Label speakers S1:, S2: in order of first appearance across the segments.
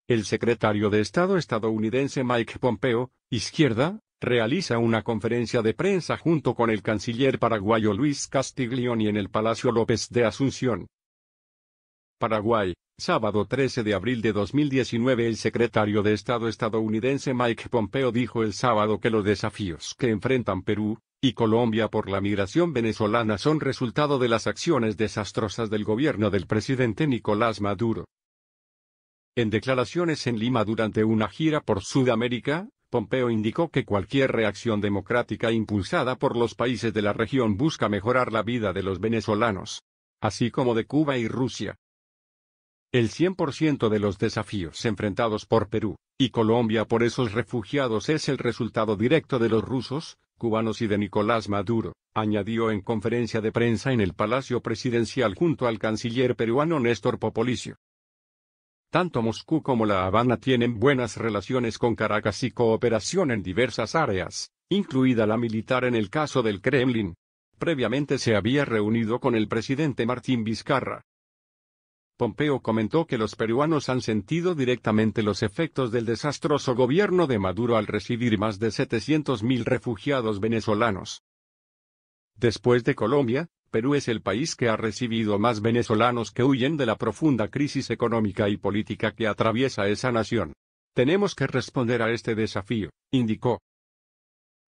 S1: El secretario de Estado estadounidense Mike Pompeo, izquierda, realiza una conferencia de prensa junto con el canciller paraguayo Luis Castiglioni en el Palacio López de Asunción, Paraguay. Sábado 13 de abril de 2019. El secretario de Estado estadounidense Mike Pompeo dijo el sábado que los desafíos que enfrentan Perú y Colombia por la migración venezolana son resultado de las acciones desastrosas del gobierno del presidente Nicolás Maduro. En declaraciones en Lima durante una gira por Sudamérica, Pompeo indicó que cualquier reacción democrática impulsada por los países de la región busca mejorar la vida de los venezolanos, así como de Cuba y Rusia. El 100% de los desafíos enfrentados por Perú y Colombia por esos refugiados es el resultado directo de los rusos, cubanos y de Nicolás Maduro, añadió en conferencia de prensa en el Palacio Presidencial junto al canciller peruano Néstor Popolicio. Tanto Moscú como La Habana tienen buenas relaciones con Caracas y cooperación en diversas áreas, incluida la militar en el caso del Kremlin. Previamente se había reunido con el presidente Martín Vizcarra. Pompeo comentó que los peruanos han sentido directamente los efectos del desastroso gobierno de Maduro al recibir más de 700.000 refugiados venezolanos. Después de Colombia, Perú es el país que ha recibido más venezolanos que huyen de la profunda crisis económica y política que atraviesa esa nación. Tenemos que responder a este desafío, indicó.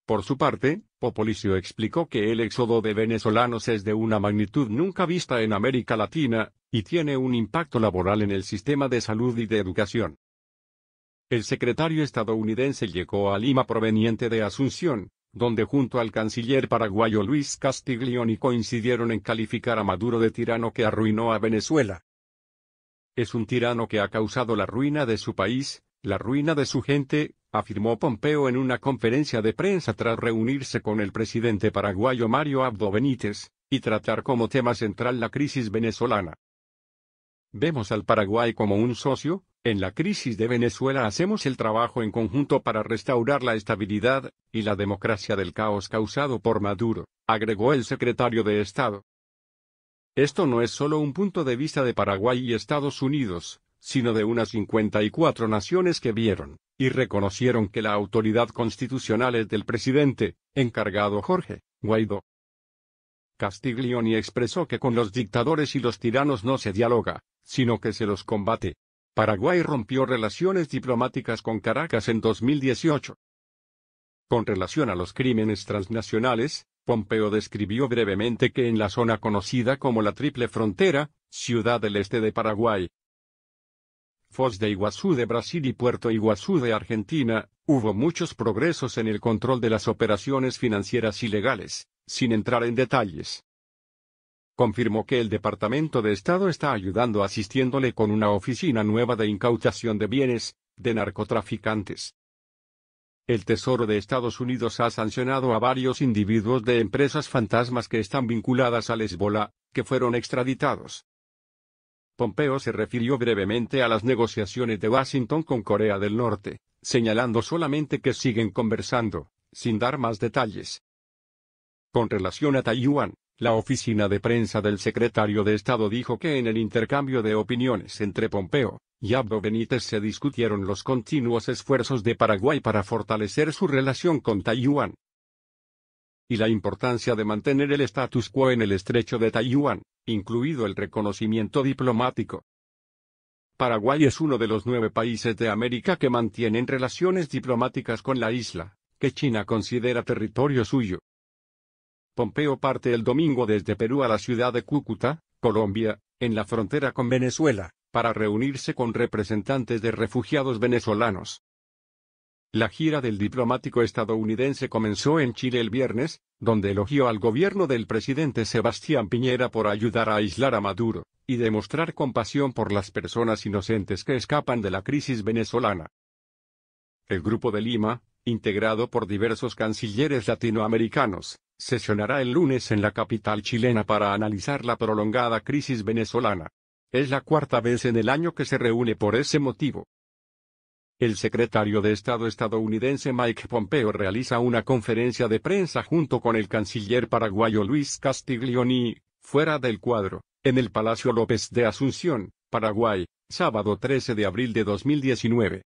S1: Por su parte, Popolicio explicó que el éxodo de venezolanos es de una magnitud nunca vista en América Latina, y tiene un impacto laboral en el sistema de salud y de educación. El secretario estadounidense llegó a Lima proveniente de Asunción, donde junto al canciller paraguayo Luis Castiglioni coincidieron en calificar a Maduro de tirano que arruinó a Venezuela. Es un tirano que ha causado la ruina de su país, la ruina de su gente, afirmó Pompeo en una conferencia de prensa tras reunirse con el presidente paraguayo Mario Abdo Benítez, y tratar como tema central la crisis venezolana. Vemos al Paraguay como un socio, en la crisis de Venezuela hacemos el trabajo en conjunto para restaurar la estabilidad y la democracia del caos causado por Maduro, agregó el secretario de Estado. Esto no es solo un punto de vista de Paraguay y Estados Unidos, sino de unas 54 naciones que vieron y reconocieron que la autoridad constitucional es del presidente encargado Jorge Guaidó. Castiglioni expresó que con los dictadores y los tiranos no se dialoga, sino que se los combate. Paraguay rompió relaciones diplomáticas con Caracas en 2018. Con relación a los crímenes transnacionales, Pompeo describió brevemente que en la zona conocida como la Triple Frontera, Ciudad del Este de Paraguay, Foz de Iguazú de Brasil y Puerto Iguazú de Argentina, hubo muchos progresos en el control de las operaciones financieras ilegales, sin entrar en detalles. Confirmó que el Departamento de Estado está ayudando asistiéndole con una oficina nueva de incautación de bienes, de narcotraficantes. El Tesoro de Estados Unidos ha sancionado a varios individuos de empresas fantasmas que están vinculadas al Hezbolá, que fueron extraditados. Pompeo se refirió brevemente a las negociaciones de Washington con Corea del Norte, señalando solamente que siguen conversando, sin dar más detalles. Con relación a Taiwán, la oficina de prensa del secretario de Estado dijo que en el intercambio de opiniones entre Pompeo y Abdo Benítez se discutieron los continuos esfuerzos de Paraguay para fortalecer su relación con Taiwán y la importancia de mantener el status quo en el estrecho de Taiwán, incluido el reconocimiento diplomático. Paraguay es uno de los 9 países de América que mantienen relaciones diplomáticas con la isla, que China considera territorio suyo. Pompeo parte el domingo desde Perú a la ciudad de Cúcuta, Colombia, en la frontera con Venezuela, para reunirse con representantes de refugiados venezolanos. La gira del diplomático estadounidense comenzó en Chile el viernes, donde elogió al gobierno del presidente Sebastián Piñera por ayudar a aislar a Maduro, y demostrar compasión por las personas inocentes que escapan de la crisis venezolana. El Grupo de Lima, integrado por diversos cancilleres latinoamericanos, sesionará el lunes en la capital chilena para analizar la prolongada crisis venezolana. Es la 4ª vez en el año que se reúne por ese motivo. El secretario de Estado estadounidense Mike Pompeo realiza una conferencia de prensa junto con el canciller paraguayo Luis Castiglioni, fuera del cuadro, en el Palacio López de Asunción, Paraguay, Sábado 13 de abril de 2019.